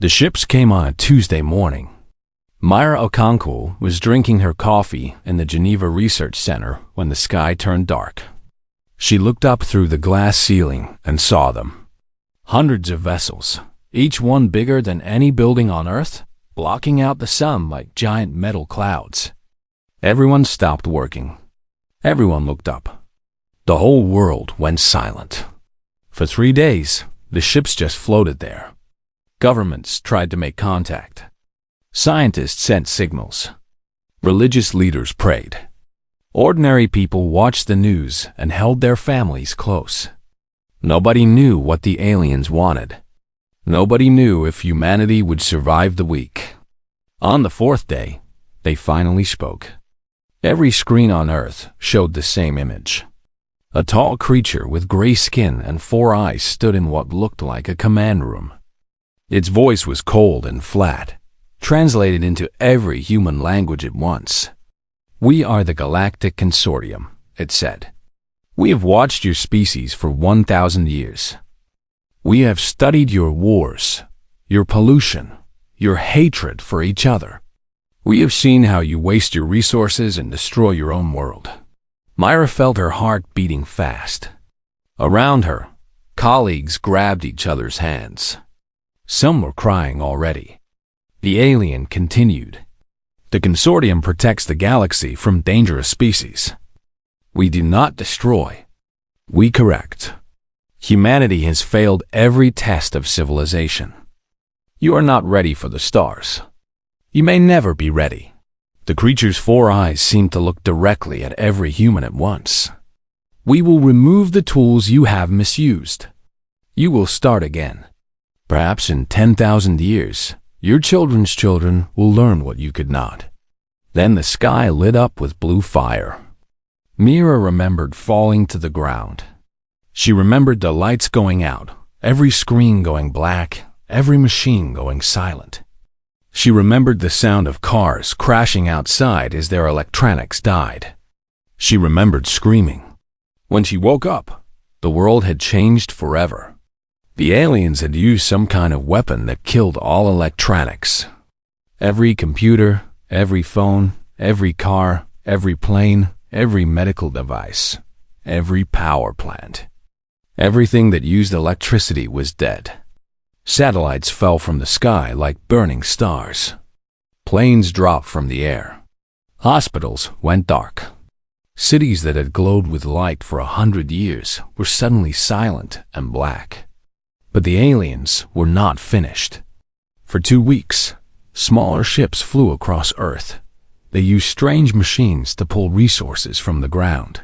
The ships came on a Tuesday morning. Myra Okonkwo was drinking her coffee in the Geneva Research Center when the sky turned dark. She looked up through the glass ceiling and saw them. Hundreds of vessels, each one bigger than any building on Earth, blocking out the sun like giant metal clouds. Everyone stopped working. Everyone looked up. The whole world went silent. For 3 days, the ships just floated there. Governments tried to make contact. Scientists sent signals. Religious leaders prayed. Ordinary people watched the news and held their families close. Nobody knew what the aliens wanted. Nobody knew if humanity would survive the week. On the 4th day, they finally spoke. Every screen on Earth showed the same image. A tall creature with gray skin and 4 eyes stood in what looked like a command room. Its voice was cold and flat, translated into every human language at once. "We are the Galactic Consortium," it said. "We have watched your species for 1,000 years. We have studied your wars, your pollution, your hatred for each other. We have seen how you waste your resources and destroy your own world." Myra felt her heart beating fast. Around her, colleagues grabbed each other's hands. Some were crying already. The alien continued. "The consortium protects the galaxy from dangerous species. We do not destroy. We correct. Humanity has failed every test of civilization. You are not ready for the stars. You may never be ready." The creature's 4 eyes seemed to look directly at every human at once. "We will remove the tools you have misused. You will start again. Perhaps in 10,000 years, your children's children will learn what you could not." Then the sky lit up with blue fire. Myra remembered falling to the ground. She remembered the lights going out, every screen going black, every machine going silent. She remembered the sound of cars crashing outside as their electronics died. She remembered screaming. When she woke up, the world had changed forever. The aliens had used some kind of weapon that killed all electronics. Every computer, every phone, every car, every plane, every medical device, every power plant. Everything that used electricity was dead. Satellites fell from the sky like burning stars. Planes dropped from the air. Hospitals went dark. Cities that had glowed with light for 100 years were suddenly silent and black. But the aliens were not finished. For 2 weeks, smaller ships flew across Earth. They used strange machines to pull resources from the ground.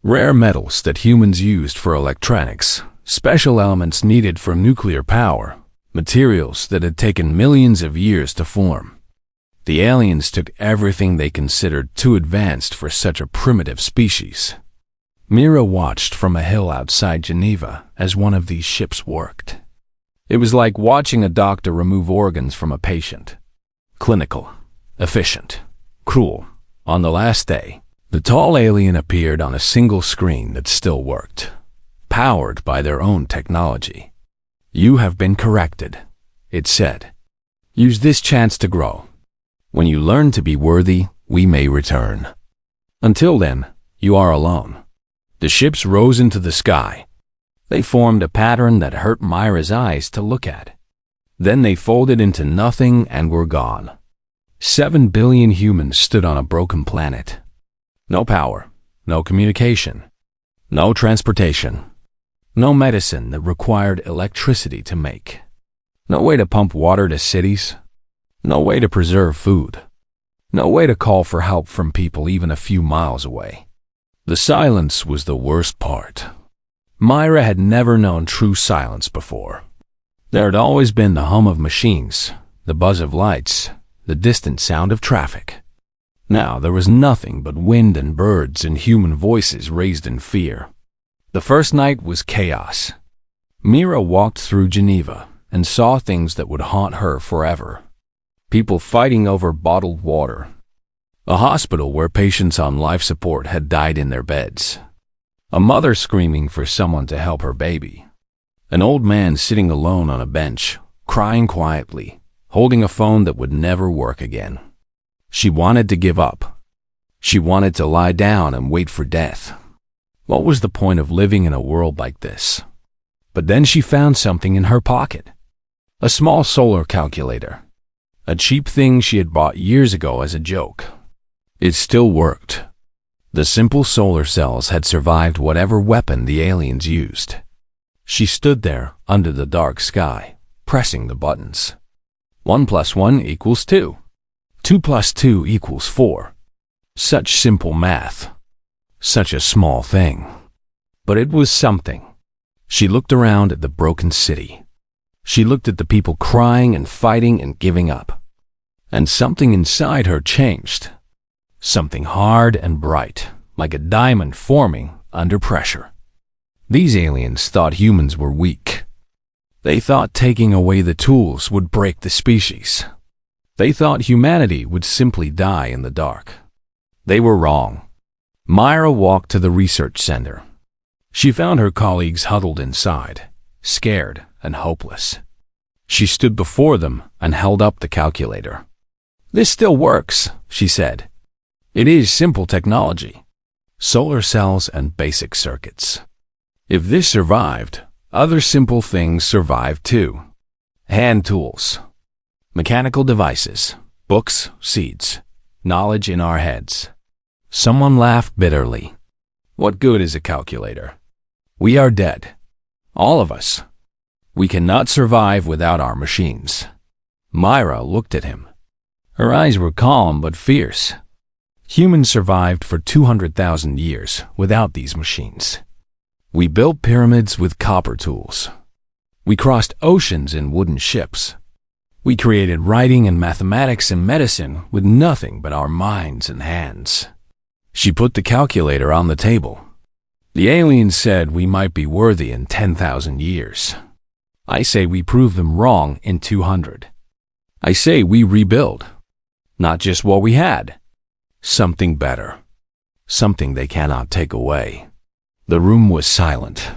Rare metals that humans used for electronics, special elements needed for nuclear power, materials that had taken millions of years to form. The aliens took everything they considered too advanced for such a primitive species. Myra watched from a hill outside Geneva as one of these ships worked. It was like watching a doctor remove organs from a patient. Clinical, efficient, cruel. On the last day, the tall alien appeared on a single screen that still worked, powered by their own technology. "You have been corrected," it said. "Use this chance to grow. When you learn to be worthy, we may return. Until then, you are alone." The ships rose into the sky. They formed a pattern that hurt Myra's eyes to look at. Then they folded into nothing and were gone. 7 billion humans stood on a broken planet. No power, no communication, no transportation, no medicine that required electricity to make, no way to pump water to cities, no way to preserve food, no way to call for help from people even a few miles away. The silence was the worst part. Myra had never known true silence before. There had always been the hum of machines, the buzz of lights, the distant sound of traffic. Now there was nothing but wind and birds and human voices raised in fear. The first night was chaos. Myra walked through Geneva and saw things that would haunt her forever. People fighting over bottled water. A hospital where patients on life support had died in their beds. A mother screaming for someone to help her baby. An old man sitting alone on a bench, crying quietly, holding a phone that would never work again. She wanted to give up. She wanted to lie down and wait for death. What was the point of living in a world like this? But then she found something in her pocket. A small solar calculator. A cheap thing she had bought years ago as a joke. It still worked. The simple solar cells had survived whatever weapon the aliens used. She stood there under the dark sky, pressing the buttons. 1 + 1 = 2. 2 + 2 = 4. Such simple math. Such a small thing. But it was something. She looked around at the broken city. She looked at the people crying and fighting and giving up. And something inside her changed. Something hard and bright, like a diamond forming under pressure. These aliens thought humans were weak. They thought taking away the tools would break the species. They thought humanity would simply die in the dark. They were wrong. Myra walked to the research center. She found her colleagues huddled inside, scared and hopeless. She stood before them and held up the calculator. "This still works," she said. "It is simple technology. Solar cells and basic circuits. If this survived, other simple things survived too. Hand tools, mechanical devices, books, seeds, knowledge in our heads." Someone laughed bitterly. "What good is a calculator? We are dead. All of us. We cannot survive without our machines." Myra looked at him. Her eyes were calm but fierce. Humans survived for 200,000 years without these machines. We built pyramids with copper tools. We crossed oceans in wooden ships. We created writing and mathematics and medicine with nothing but our minds and hands. She put the calculator on the table. "The aliens said we might be worthy in 10,000 years. I say we prove them wrong in 200. I say we rebuild. Not just what we had. Something better. Something they cannot take away." The room was silent.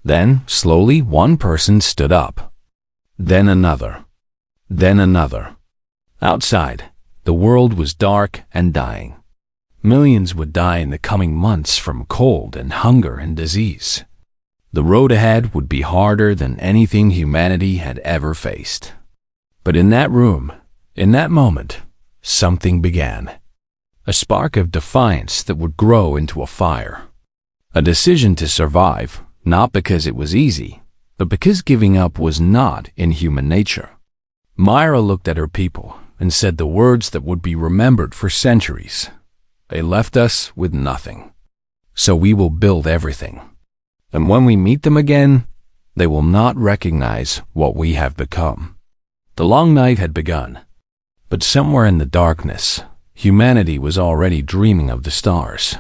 Then, slowly, one person stood up. Then another. Then another. Outside, the world was dark and dying. Millions would die in the coming months from cold and hunger and disease. The road ahead would be harder than anything humanity had ever faced. But in that room, in that moment, something began. A spark of defiance that would grow into a fire. A decision to survive, not because it was easy, but because giving up was not in human nature. Myra looked at her people and said the words that would be remembered for centuries. "They left us with nothing. So we will build everything. And when we meet them again, they will not recognize what we have become." The long night had begun, but somewhere in the darkness, humanity was already dreaming of the stars.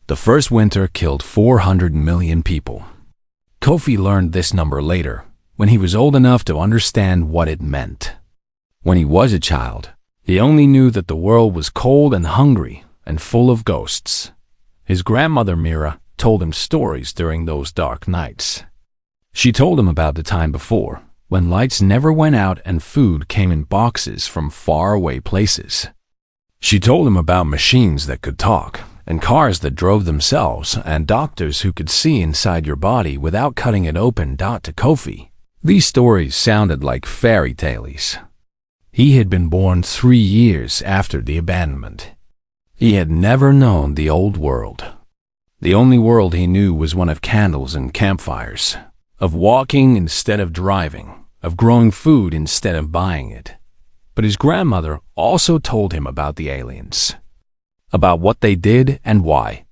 The first winter killed 400 million people. Kofi learned this number later, when he was old enough to understand what it meant. When he was a child, he only knew that the world was cold and hungry and full of ghosts. His grandmother Mira told him stories during those dark nights. She told him about the time before, when lights never went out and food came in boxes from faraway places. She told him about machines that could talk, and cars that drove themselves, and doctors who could see inside your body without cutting it open. To Kofi, these stories sounded like fairy tales. He had been born 3 years after the abandonment. He had never known the old world. The only world he knew was one of candles and campfires, of walking instead of driving, of growing food instead of buying it. But his grandmother also told him about the aliens, about what they did and why.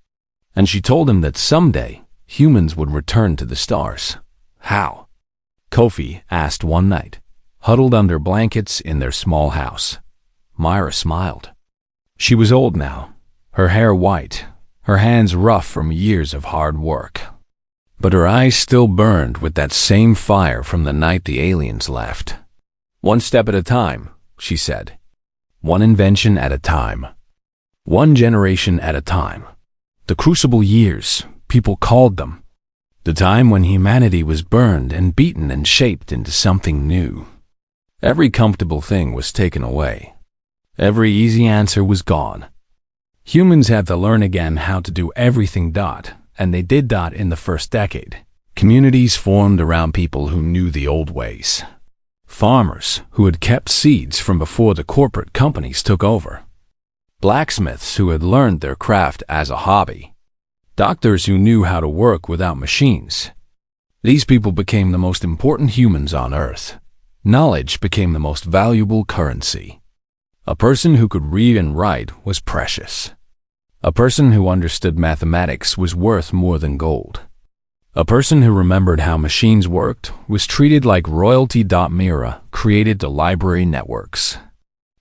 And she told him that someday humans would return to the stars. How? Kofi asked one night, huddled under blankets in their small house. Myra smiled. She was old now, her hair white, her hands rough from years of hard work. But her eyes still burned with that same fire from the night the aliens left. "One step at a time," she said. "One invention at a time. One generation at a time. The crucible years, people called them. The time when humanity was burned and beaten and shaped into something new. Every comfortable thing was taken away. Every easy answer was gone. Humans had to learn again how to do everything. And they did in the first decade. Communities formed around people who knew the old ways. Farmers who had kept seeds from before the corporate companies took over. Blacksmiths who had learned their craft as a hobby. Doctors who knew how to work without machines. These people became the most important humans on Earth. Knowledge became the most valuable currency. A person who could read and write was precious. A person who understood mathematics was worth more than gold. A person who remembered how machines worked was treated like royalty. Mira created the library networks.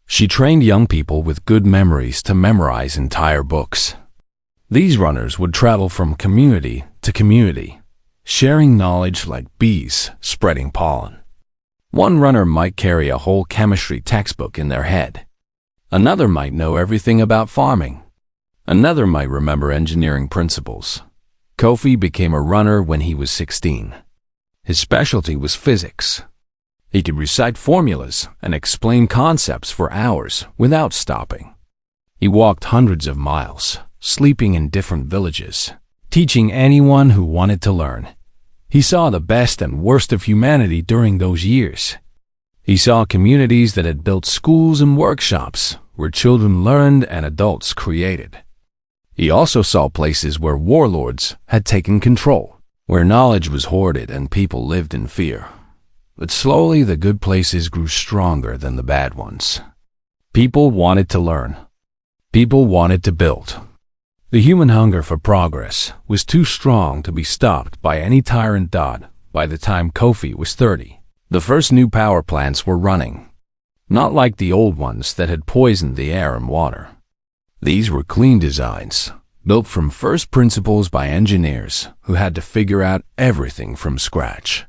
She trained young people with good memories to memorize entire books. These runners would travel from community to community, sharing knowledge like bees spreading pollen. One runner might carry a whole chemistry textbook in their head. Another might know everything about farming. Another might remember engineering principles. Kofi became a runner when he was 16. His specialty was physics. He could recite formulas and explain concepts for hours without stopping. He walked hundreds of miles, sleeping in different villages, teaching anyone who wanted to learn. He saw the best and worst of humanity during those years. He saw communities that had built schools and workshops where children learned and adults created. He also saw places where warlords had taken control, where knowledge was hoarded and people lived in fear. But slowly the good places grew stronger than the bad ones. People wanted to learn. People wanted to build. The human hunger for progress was too strong to be stopped by any tyrant. By the time Kofi was 30, the first new power plants were running. Not like the old ones that had poisoned the air and water. These were clean designs, built from first principles by engineers who had to figure out everything from scratch.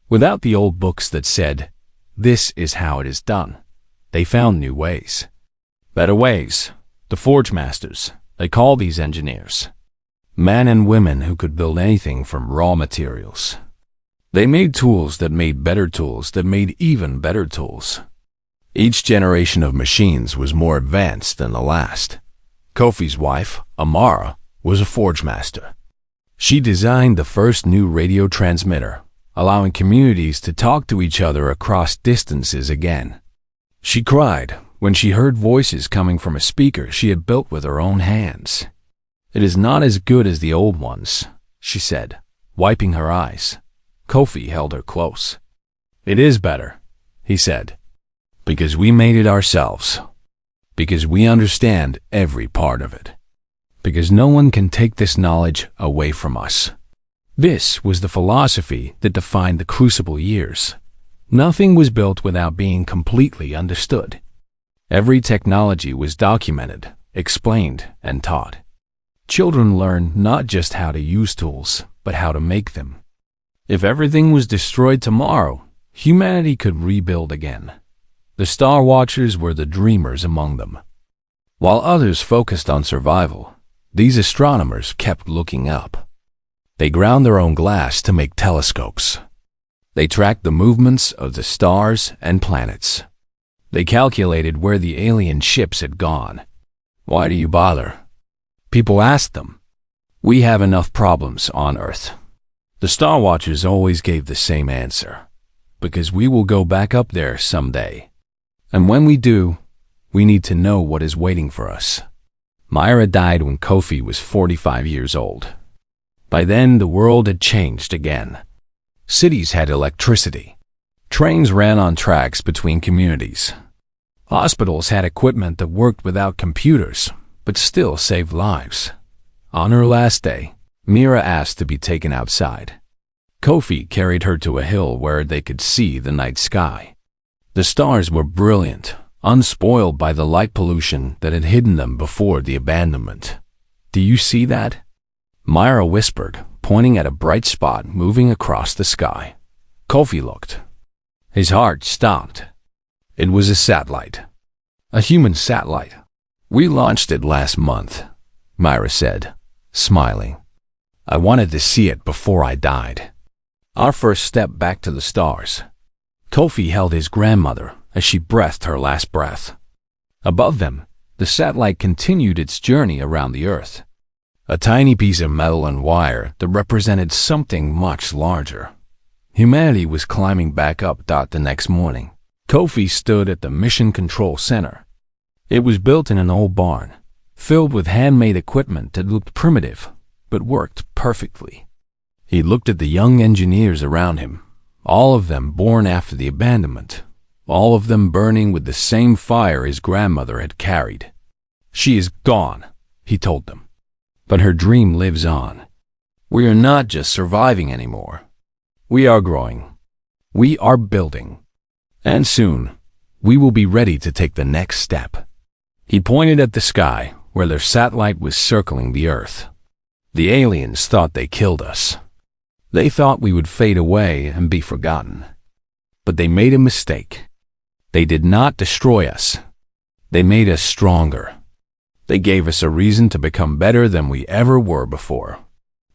Without the old books that said, "This is how it is done," they found new ways. Better ways. The Forge Masters, they call these engineers. Men and women who could build anything from raw materials. They made tools that made better tools that made even better tools. Each generation of machines was more advanced than the last. Kofi's wife, Amara, was a forge master. She designed the first new radio transmitter, allowing communities to talk to each other across distances again. She cried when she heard voices coming from a speaker she had built with her own hands. "It is not as good as the old ones," she said, wiping her eyes. Kofi held her close. "It is better," he said, "because we made it ourselves. Because we understand every part of it. Because no one can take this knowledge away from us." This was the philosophy that defined the Crucible years. Nothing was built without being completely understood. Every technology was documented, explained, and taught. Children learned not just how to use tools, but how to make them. If everything was destroyed tomorrow, humanity could rebuild again. The Star Watchers were the dreamers among them. While others focused on survival, these astronomers kept looking up. They ground their own glass to make telescopes. They tracked the movements of the stars and planets. They calculated where the alien ships had gone. "Why do you bother?" people asked them. "We have enough problems on Earth." The Star Watchers always gave the same answer. "Because we will go back up there someday. And when we do, we need to know what is waiting for us." Myra died when Kofi was 45 years old. By then, the world had changed again. Cities had electricity. Trains ran on tracks between communities. Hospitals had equipment that worked without computers, but still saved lives. On her last day, Mira asked to be taken outside. Kofi carried her to a hill where they could see the night sky. The stars were brilliant, unspoiled by the light pollution that had hidden them before the abandonment. "Do you see that?" Myra whispered, pointing at a bright spot moving across the sky. Kofi looked. His heart stopped. It was a satellite. A human satellite. "We launched it last month," Myra said, smiling. I wanted to see it before I died. Our first step back to the stars. Kofi held his grandmother as she breathed her last breath. Above them, the satellite continued its journey around the Earth. A tiny piece of metal and wire that represented something much larger. Humanity was climbing back up. The next morning, Kofi stood at the Mission Control Center. It was built in an old barn, filled with handmade equipment that looked primitive, but worked perfectly. He looked at the young engineers around him, all of them born after the abandonment, all of them burning with the same fire his grandmother had carried. She is gone, he told them. But her dream lives on. We are not just surviving anymore. We are growing. We are building. And soon, we will be ready to take the next step. He pointed at the sky, where their satellite was circling the Earth. The aliens thought they killed us. They thought we would fade away and be forgotten. But they made a mistake. They did not destroy us. They made us stronger. They gave us a reason to become better than we ever were before.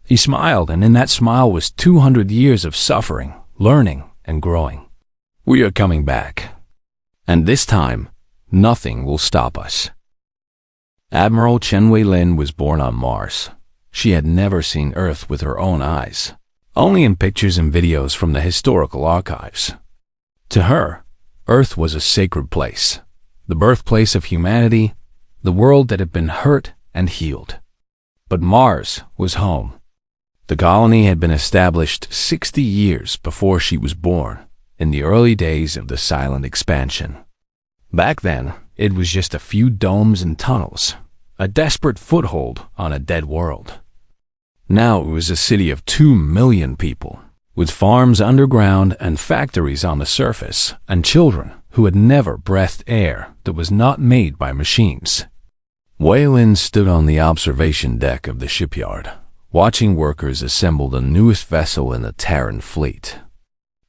He smiled, and in that smile was 200 years of suffering, learning, and growing. We are coming back. And this time, nothing will stop us. Admiral Chen Wei-lin was born on Mars. She had never seen Earth with her own eyes, only in pictures and videos from the historical archives. To her, Earth was a sacred place, the birthplace of humanity, the world that had been hurt and healed. But Mars was home. The colony had been established 60 years before she was born, in the early days of the silent expansion. Back then, it was just a few domes and tunnels, a desperate foothold on a dead world. Now it was a city of 2 million people, with farms underground and factories on the surface, and children who had never breathed air that was not made by machines. Wei-lin stood on the observation deck of the shipyard, watching workers assemble the newest vessel in the Terran fleet.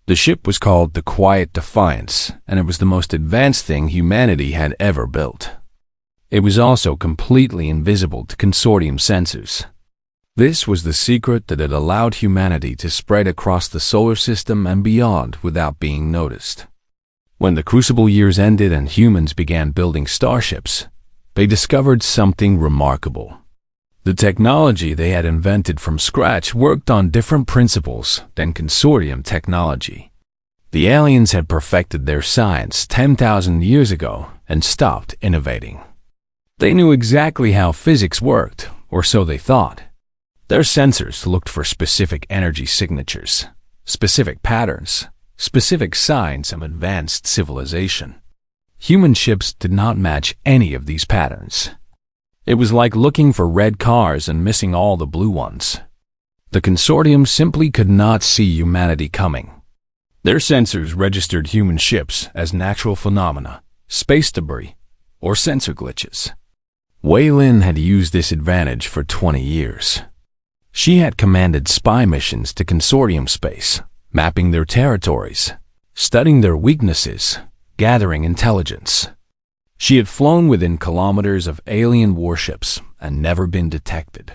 The ship was called the Quiet Defiance, and it was the most advanced thing humanity had ever built. It was also completely invisible to consortium sensors. This was the secret that had allowed humanity to spread across the solar system and beyond without being noticed. When the Crucible years ended and humans began building starships, they discovered something remarkable. The technology they had invented from scratch worked on different principles than consortium technology. The aliens had perfected their science 10,000 years ago and stopped innovating. They knew exactly how physics worked, or so they thought. Their sensors looked for specific energy signatures, specific patterns, specific signs of advanced civilization. Human ships did not match any of these patterns. It was like looking for red cars and missing all the blue ones. The consortium simply could not see humanity coming. Their sensors registered human ships as natural phenomena, space debris, or sensor glitches. Wei-lin had used this advantage for 20 years. She had commanded spy missions to consortium space, mapping their territories, studying their weaknesses, gathering intelligence. She had flown within kilometers of alien warships and never been detected.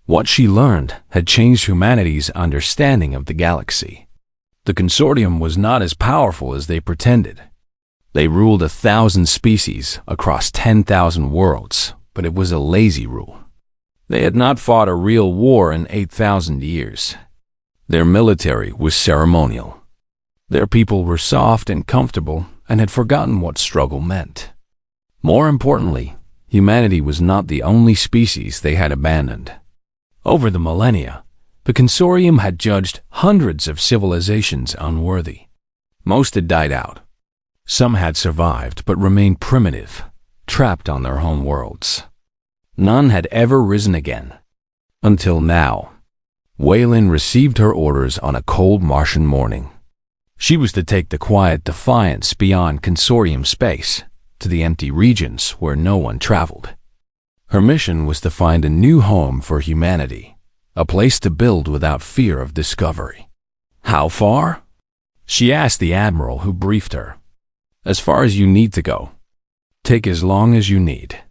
What she learned had changed humanity's understanding of the galaxy. The consortium was not as powerful as they pretended. They ruled 1,000 species across 10,000 worlds, but it was a lazy rule. They had not fought a real war in 8,000 years. Their military was ceremonial. Their people were soft and comfortable and had forgotten what struggle meant. More importantly, humanity was not the only species they had abandoned. Over the millennia, the consortium had judged hundreds of civilizations unworthy. Most had died out. Some had survived but remained primitive, trapped on their home worlds. None had ever risen again. Until now. Wei-lin received her orders on a cold Martian morning. She was to take the Quiet Defiance beyond consortium space, to the empty regions where no one traveled. Her mission was to find a new home for humanity, a place to build without fear of discovery. How far? She asked the admiral who briefed her. As far as you need to go. Take as long as you need.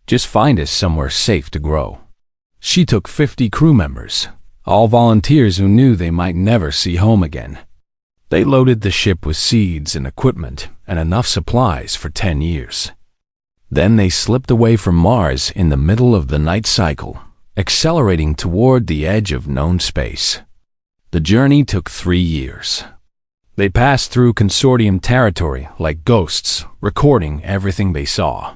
Just find us somewhere safe to grow. She took 50 crew members, all volunteers who knew they might never see home again. They loaded the ship with seeds and equipment and enough supplies for 10 years. Then they slipped away from Mars in the middle of the night cycle, accelerating toward the edge of known space. The journey took 3 years. They passed through consortium territory like ghosts, recording everything they saw.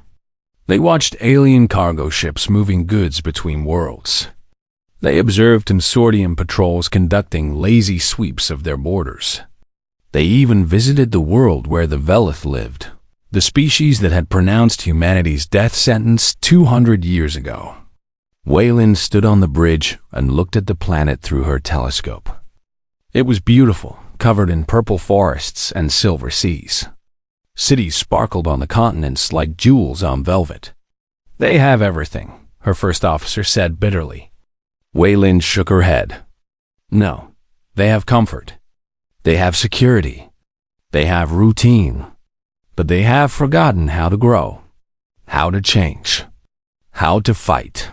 They watched alien cargo ships moving goods between worlds. They observed consortium patrols conducting lazy sweeps of their borders. They even visited the world where the Velith lived, the species that had pronounced humanity's death sentence 200 years ago. Waylon stood on the bridge and looked at the planet through her telescope. It was beautiful, covered in purple forests and silver seas. Cities sparkled on the continents like jewels on velvet. "They have everything," her first officer said bitterly. Waylon shook her head. "No, they have comfort. They have security. They have routine. But they have forgotten how to grow, how to change, how to fight."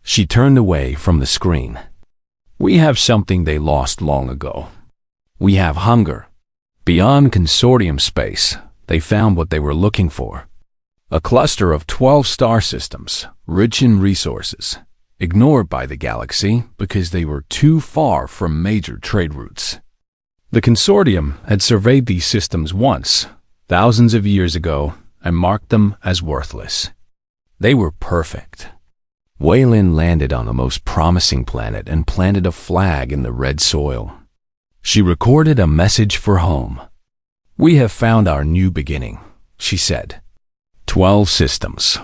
She turned away from the screen. "We have something they lost long ago. We have hunger." Beyond consortium space, they found what they were looking for. A cluster of 12 star systems, rich in resources, ignored by the galaxy because they were too far from major trade routes. The consortium had surveyed these systems once, thousands of years ago, and marked them as worthless. They were perfect. Waylon landed on the most promising planet and planted a flag in the red soil. She recorded a message for home. "We have found our new beginning," she said. 12 systems.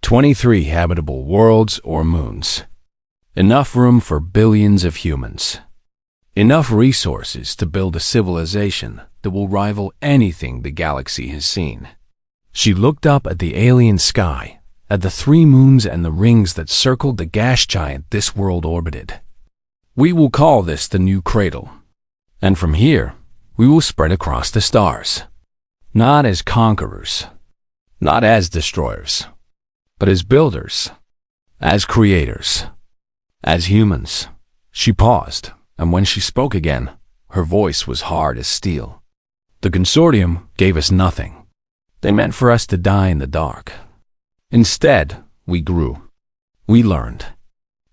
23 habitable worlds or moons. Enough room for billions of humans. Enough resources to build a civilization that will rival anything the galaxy has seen. She looked up at the alien sky, at the 3 moons and the rings that circled the gas giant this world orbited. "We will call this the new cradle. And from here, we will spread across the stars. Not as conquerors, not as destroyers, but as builders, as creators, as humans." She paused, and when she spoke again, her voice was hard as steel. "The consortium gave us nothing. They meant for us to die in the dark. Instead, we grew. We learned.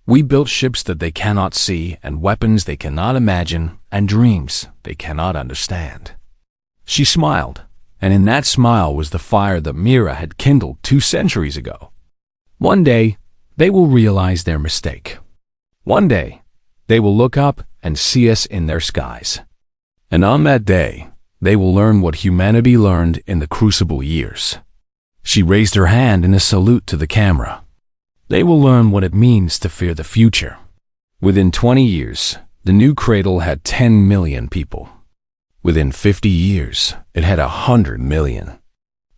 We built ships that they cannot see, and weapons they cannot imagine, and dreams they cannot understand." She smiled, and in that smile was the fire that Mira had kindled 2 centuries ago. "One day, they will realize their mistake. One day, they will look up and see us in their skies. And on that day, they will learn what humanity learned in the crucible years." She raised her hand in a salute to the camera. "They will learn what it means to fear the future." Within 20 years, the new cradle had 10 million people. Within 50 years, it had 100 million.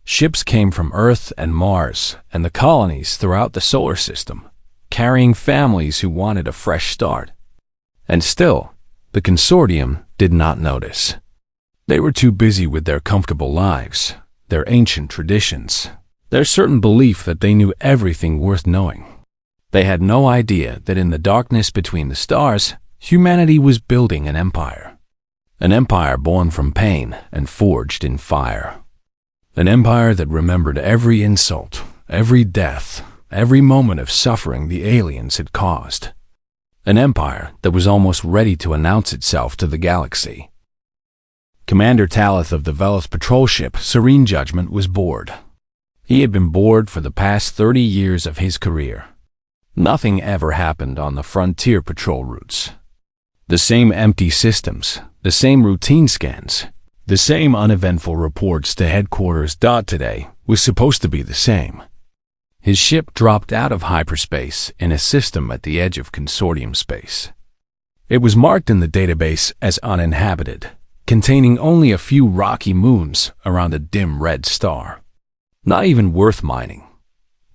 Ships came from Earth and Mars and the colonies throughout the solar system, carrying families who wanted a fresh start. And still, the consortium did not notice. They were too busy with their comfortable lives, their ancient traditions, their certain belief that they knew everything worth knowing. They had no idea that in the darkness between the stars, humanity was building an empire born from pain and forged in fire. An empire that remembered every insult, every death, every moment of suffering the aliens had caused. An empire that was almost ready to announce itself to the galaxy. Commander Talith of the Velith patrol ship Serene Judgment was bored. He had been bored for the past 30 years of his career. Nothing ever happened on the frontier patrol routes. The same empty systems, the same routine scans, the same uneventful reports to headquarters. Today was supposed to be the same. His ship dropped out of hyperspace in a system at the edge of consortium space. It was marked in the database as uninhabited, containing only a few rocky moons around a dim red star. Not even worth mining.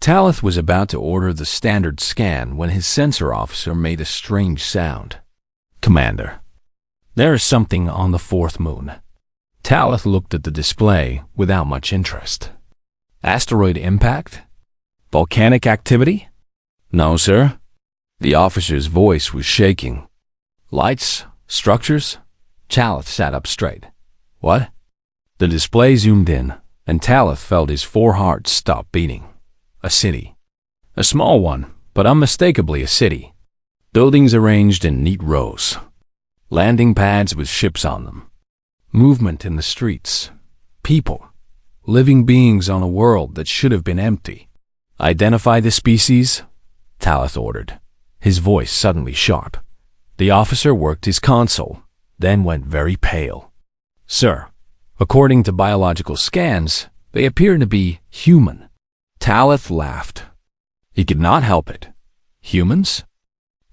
Talith was about to order the standard scan when his sensor officer made a strange sound. "Commander, there is something on the 4th moon." Talith looked at the display without much interest. "Asteroid impact? Volcanic activity?" "No, sir. The officer's voice was shaking. Lights? Structures? Talith sat up straight. What? The display zoomed in, and Talith felt his four hearts stop beating. A city. A small one, but unmistakably a city. Buildings arranged in neat rows. Landing pads with ships on them. Movement in the streets. People. Living beings on a world that should have been empty. Identify the species, Talith ordered, his voice suddenly sharp. The officer worked his console, then went very pale. Sir, according to biological scans, they appear to be human. Talith laughed. He could not help it. Humans?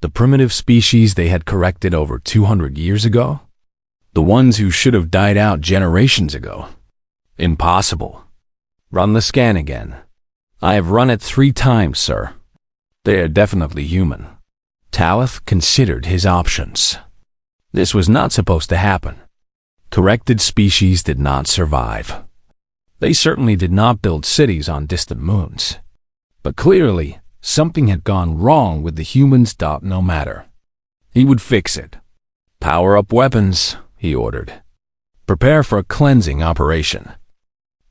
The primitive species they had corrected over 200 years ago? The ones who should have died out generations ago? Impossible. Run the scan again. I have run it 3 times, sir. They are definitely human. Talith considered his options. This was not supposed to happen. Corrected species did not survive. They certainly did not build cities on distant moons. But clearly, something had gone wrong with the humans. No matter. He would fix it. Power up weapons, he ordered. Prepare for a cleansing operation.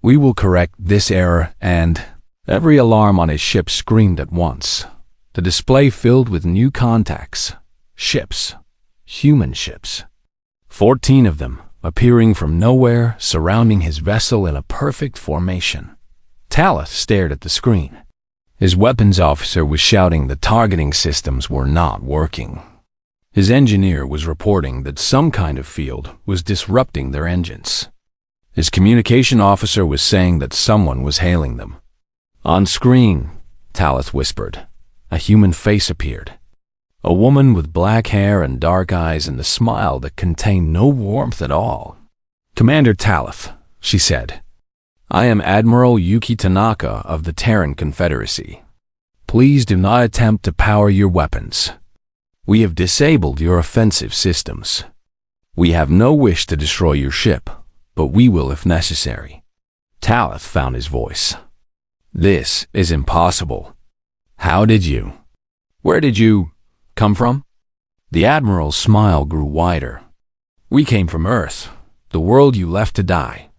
We will correct this error, and every alarm on his ship screamed at once. The display filled with new contacts. Ships. Human ships. 14 of them, appearing from nowhere, surrounding his vessel in a perfect formation. Talith stared at the screen. His weapons officer was shouting the targeting systems were not working. His engineer was reporting that some kind of field was disrupting their engines. His communication officer was saying that someone was hailing them. On screen, Talith whispered, a human face appeared. A woman with black hair and dark eyes and a smile that contained no warmth at all. Commander Talith, she said. I am Admiral Yuki Tanaka of the Terran Confederacy. Please do not attempt to power your weapons. We have disabled your offensive systems. We have no wish to destroy your ship, but we will if necessary. Talith found his voice. This is impossible. How did you? Where did you come from? The Admiral's smile grew wider. We came from Earth, the world you left to die.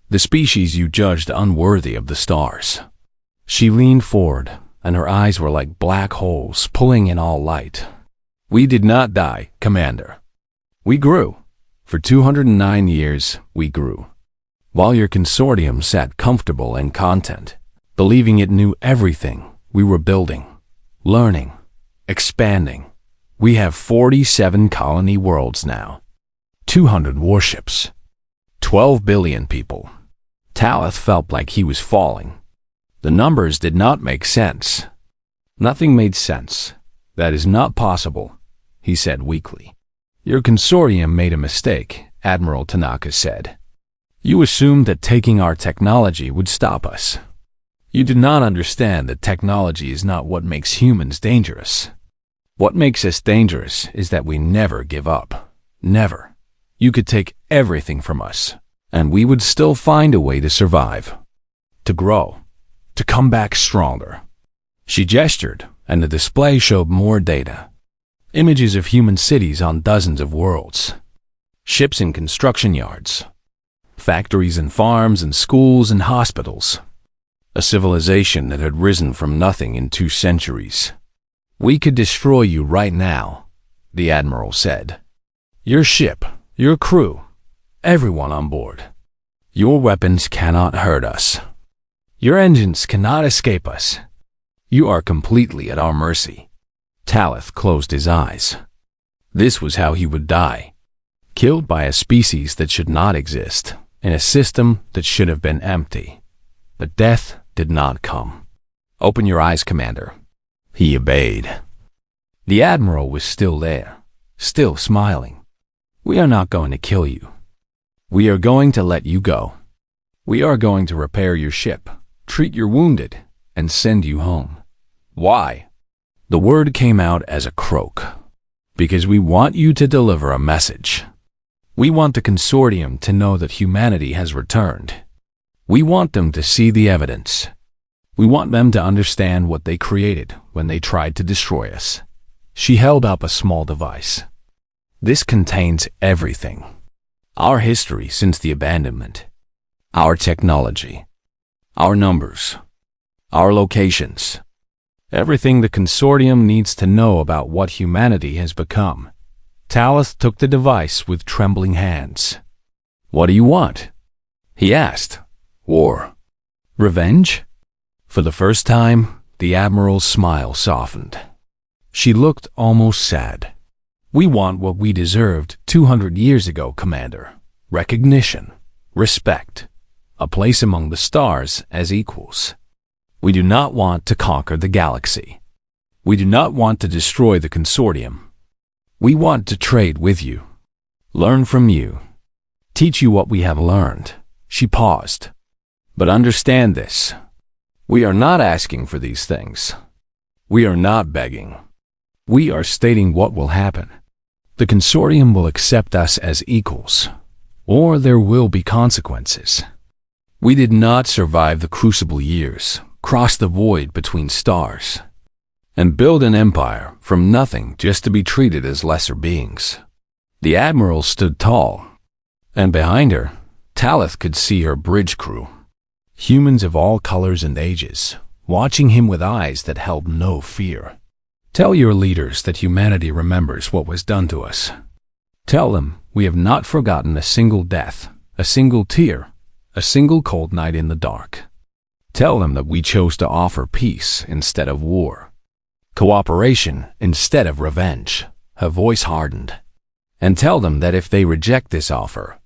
The species you judged unworthy of the stars. She leaned forward, and her eyes were like black holes pulling in all light. We did not die, Commander. We grew. For 209 years, we grew. While your consortium sat comfortable and content, believing it knew everything, we were building, learning, expanding. We have 47 colony worlds now. 200 warships. 12 billion people. Talith felt like he was falling. The numbers did not make sense. Nothing made sense. That is not possible, he said weakly. Your consortium made a mistake, Admiral Tanaka said. You assumed that taking our technology would stop us. You did not understand that technology is not what makes humans dangerous. What makes us dangerous is that we never give up. Never. You could take everything from us, and we would still find a way to survive, to grow, to come back stronger. She gestured, and the display showed more data. Images of human cities on dozens of worlds. Ships in construction yards. Factories and farms and schools and hospitals. A civilization that had risen from nothing in 2 centuries. We could destroy you right now, the Admiral said. Your ship, your crew, everyone on board. Your weapons cannot hurt us. Your engines cannot escape us. You are completely at our mercy. Talith closed his eyes. This was how he would die. Killed by a species that should not exist, in a system that should have been empty. But death did not come. Open your eyes, Commander. He obeyed. The Admiral was still there, still smiling. We are not going to kill you. We are going to let you go. We are going to repair your ship, treat your wounded, and send you home. Why? The word came out as a croak. Because we want you to deliver a message. We want the consortium to know that humanity has returned. We want them to see the evidence. We want them to understand what they created when they tried to destroy us. She held up a small device. This contains everything. Our history since the abandonment. Our technology. Our numbers. Our locations. Everything the consortium needs to know about what humanity has become. Talith took the device with trembling hands. "What do you want?" he asked. "War. Revenge?" For the first time, the Admiral's smile softened. She looked almost sad. "We want what we deserved 200 years ago, Commander. Recognition, respect, a place among the stars as equals. We do not want to conquer the galaxy. We do not want to destroy the consortium. We want to trade with you, learn from you, teach you what we have learned." She paused. "But understand this. We are not asking for these things. We are not begging. We are stating what will happen. The consortium will accept us as equals, or there will be consequences. We did not survive the crucible years, cross the void between stars, and build an empire from nothing just to be treated as lesser beings." The Admiral stood tall, and behind her, Talith could see her bridge crew. Humans of all colors and ages, watching him with eyes that held no fear. "Tell your leaders that humanity remembers what was done to us. Tell them we have not forgotten a single death, a single tear, a single cold night in the dark. Tell them that we chose to offer peace instead of war, cooperation instead of revenge." Her voice hardened. "And tell them that if they reject this offer,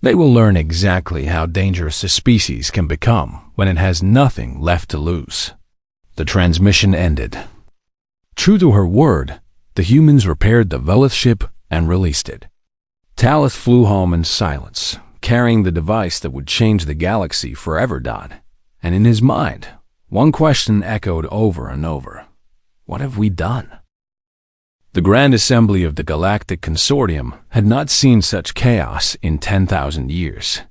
they will learn exactly how dangerous a species can become when it has nothing left to lose." The transmission ended. True to her word, the humans repaired the Velith ship and released it. Talith flew home in silence, carrying the device that would change the galaxy forever. And in his mind, one question echoed over and over. What have we done? The Grand Assembly of the Galactic Consortium had not seen such chaos in 10,000 years.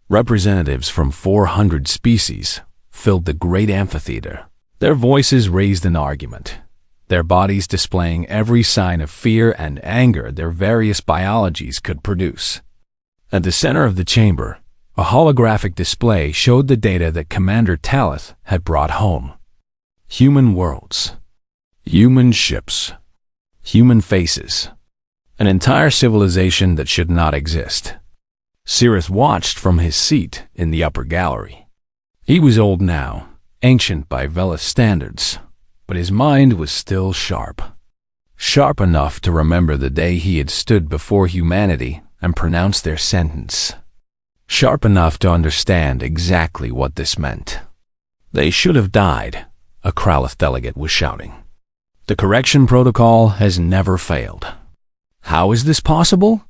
Representatives from 400 species filled the great amphitheater. Their voices raised an argument, their bodies displaying every sign of fear and anger their various biologies could produce. At the center of the chamber, a holographic display showed the data that Commander Talith had brought home. Human worlds, human ships, human faces, an entire civilization that should not exist. Cirith watched from his seat in the upper gallery. He was old now, ancient by Velith standards, but his mind was still sharp. Sharp enough to remember the day he had stood before humanity and pronounced their sentence. Sharp enough to understand exactly what this meant. "They should have died," a Kralith delegate was shouting. "The correction protocol has never failed." "How is this possible?"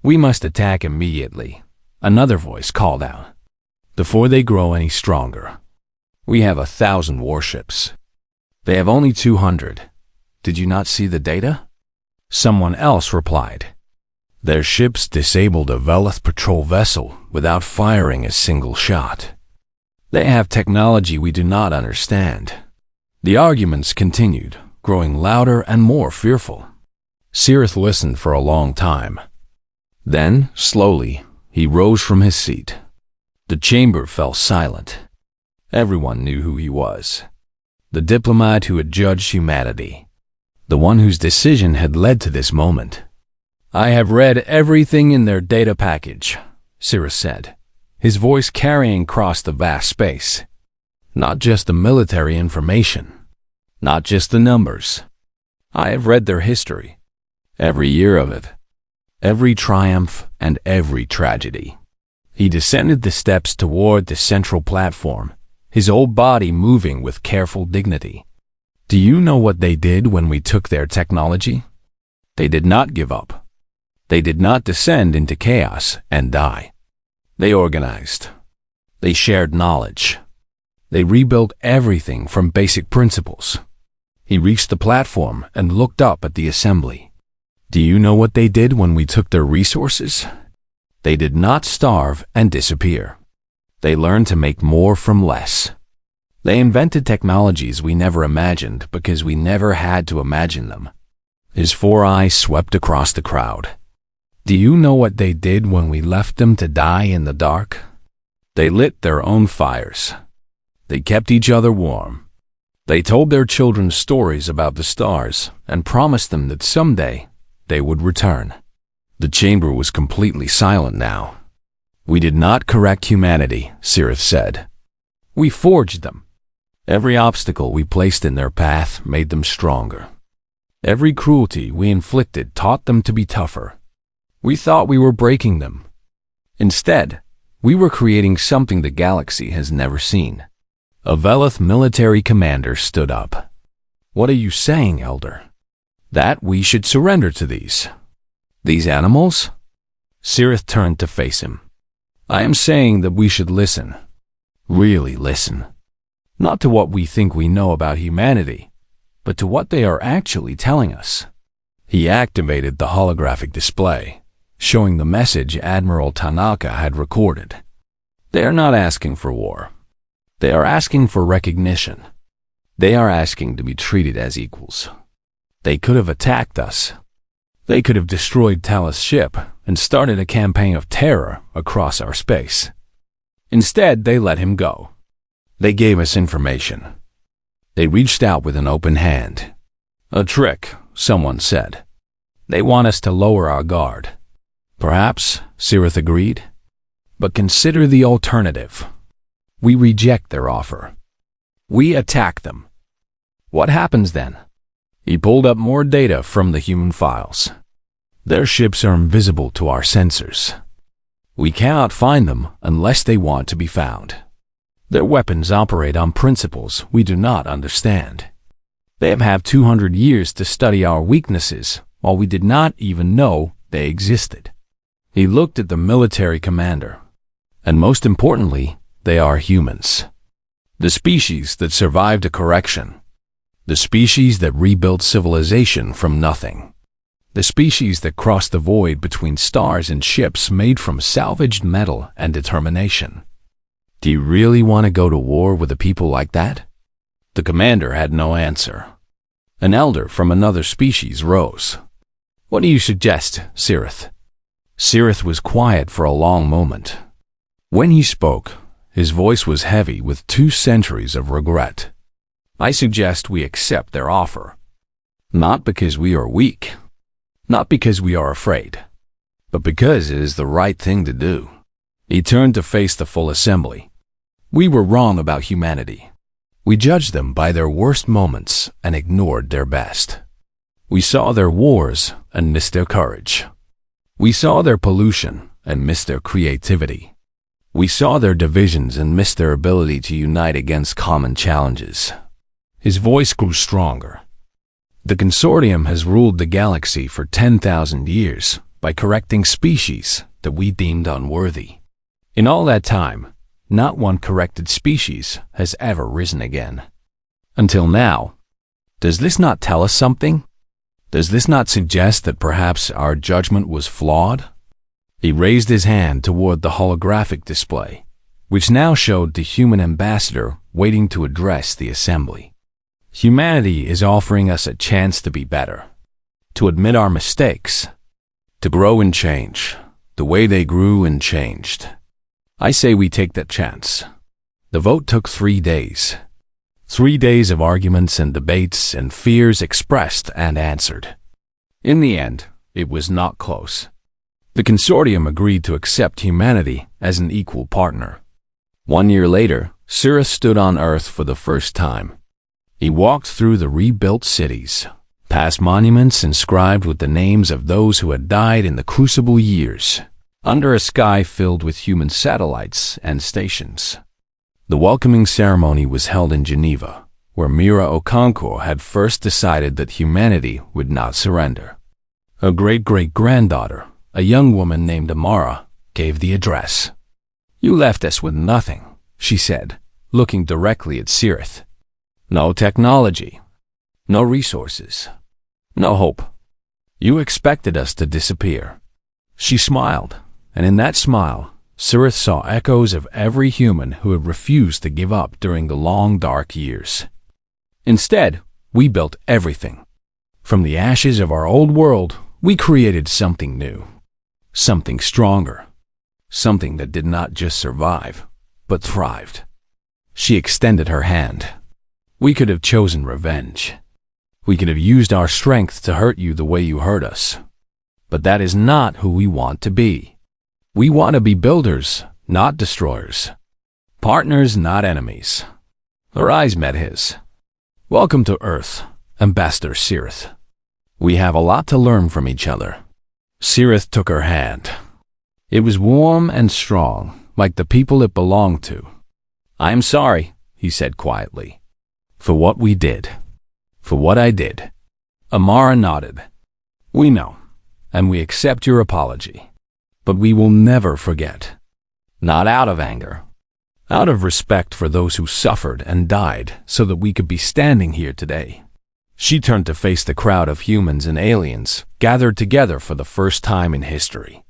"We must attack immediately," another voice called out, "before they grow any stronger. We have 1,000 warships. They have only 200. Did you not see the data?" Someone else replied, "Their ships disabled a Velith patrol vessel without firing a single shot. They have technology we do not understand." The arguments continued, growing louder and more fearful. Cirith listened for a long time. Then, slowly, he rose from his seat. The chamber fell silent. Everyone knew who he was. The diplomat who had judged humanity. The one whose decision had led to this moment. "I have read everything in their data package," Cirith said, his voice carrying across the vast space. "Not just the military information. Not just the numbers. I have read their history. Every year of it. Every triumph and every tragedy." He descended the steps toward the central platform, his whole body moving with careful dignity. "Do you know what they did when we took their technology? They did not give up. They did not descend into chaos and die. They organized. They shared knowledge. They rebuilt everything from basic principles." He reached the platform and looked up at the assembly. "Do you know what they did when we took their resources? They did not starve and disappear. They learned to make more from less. They invented technologies we never imagined because we never had to imagine them. His 4 eyes swept across the crowd. Do you know what they did when we left them to die in the dark? They lit their own fires. They kept each other warm. They told their children stories about the stars and promised them that someday they would return. The chamber was completely silent now. We did not correct humanity, Sirith said. We forged them. Every obstacle we placed in their path made them stronger. Every cruelty we inflicted taught them to be tougher. We thought we were breaking them. Instead, we were creating something the galaxy has never seen. A Velith military commander stood up. What are you saying, Elder? That we should surrender to these animals? Sirith turned to face him. I am saying that we should listen. Really listen. Not to what we think we know about humanity, but to what they are actually telling us. He activated the holographic display, showing the message Admiral Tanaka had recorded. They are not asking for war. They are asking for recognition. They are asking to be treated as equals. They could have attacked us. They could have destroyed Talith's ship and started a campaign of terror across our space. Instead, they let him go. They gave us information. They reached out with an open hand. A trick, someone said. They want us to lower our guard. Perhaps, Sirith agreed. But consider the alternative. We reject their offer. We attack them. What happens then? He pulled up more data from the human files. Their ships are invisible to our sensors. We cannot find them unless they want to be found. Their weapons operate on principles we do not understand. They have had 200 years to study our weaknesses while we did not even know they existed. He looked at the military commander. And most importantly, they are humans. The species that survived a correction. The species that rebuilt civilization from nothing. The species that crossed the void between stars and ships made from salvaged metal and determination. Do you really want to go to war with a people like that? The commander had no answer. An elder from another species rose. What do you suggest, Sirith? Sirith was quiet for a long moment. When he spoke, his voice was heavy with 2 centuries of regret. I suggest we accept their offer. Not because we are weak. Not because we are afraid. But because it is the right thing to do. He turned to face the full assembly. We were wrong about humanity. We judged them by their worst moments and ignored their best. We saw their wars and missed their courage. We saw their pollution and missed their creativity. We saw their divisions and missed their ability to unite against common challenges. His voice grew stronger. The consortium has ruled the galaxy for 10,000 years by correcting species that we deemed unworthy. In all that time, not one corrected species has ever risen again. Until now. Does this not tell us something? Does this not suggest that perhaps our judgment was flawed? He raised his hand toward the holographic display, which now showed the human ambassador waiting to address the assembly. Humanity is offering us a chance to be better, to admit our mistakes, to grow and change, the way they grew and changed. I say we take that chance. The vote took 3 days. 3 days of arguments and debates and fears expressed and answered. In the end, it was not close. The consortium agreed to accept humanity as an equal partner. 1 year later, Sirith stood on Earth for the first time. He walked through the rebuilt cities, past monuments inscribed with the names of those who had died in the Crucible years, under a sky filled with human satellites and stations. The welcoming ceremony was held in Geneva, where Mira Okonkwo had first decided that humanity would not surrender. Her great-great-granddaughter, a young woman named Amara, gave the address. You left us with nothing, she said, looking directly at Sirith. No technology, no resources, no hope. You expected us to disappear. She smiled, and in that smile, Sirith saw echoes of every human who had refused to give up during the long dark years. Instead, we built everything. From the ashes of our old world, we created something new, something stronger, something that did not just survive, but thrived. She extended her hand. We could have chosen revenge. We could have used our strength to hurt you the way you hurt us. But that is not who we want to be. We want to be builders, not destroyers. Partners, not enemies. Her eyes met his. Welcome to Earth, Ambassador Cirith. We have a lot to learn from each other. Cirith took her hand. It was warm and strong, like the people it belonged to. I am sorry, he said quietly, for what we did, for what I did. Amara nodded. We know, and we accept your apology. But we will never forget. Not out of anger. Out of respect for those who suffered and died so that we could be standing here today. She turned to face the crowd of humans and aliens gathered together for the first time in history.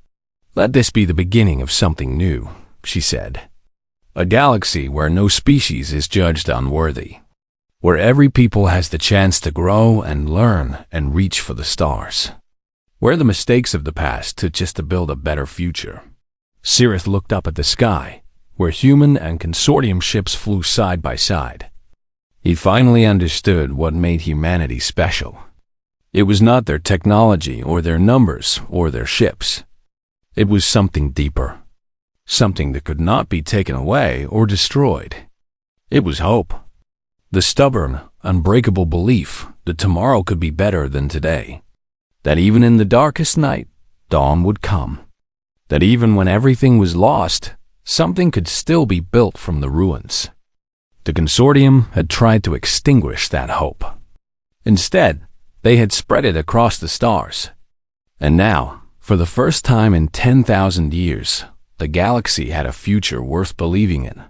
Let this be the beginning of something new, she said. A galaxy where no species is judged unworthy. Where every people has the chance to grow and learn and reach for the stars. Where the mistakes of the past took just to build a better future. Cirith looked up at the sky, where human and consortium ships flew side by side. He finally understood what made humanity special. It was not their technology or their numbers or their ships. It was something deeper. Something that could not be taken away or destroyed. It was hope. The stubborn, unbreakable belief that tomorrow could be better than today. That even in the darkest night, dawn would come. That even when everything was lost, something could still be built from the ruins. The consortium had tried to extinguish that hope. Instead, they had spread it across the stars. And now, for the first time in 10,000 years, the galaxy had a future worth believing in.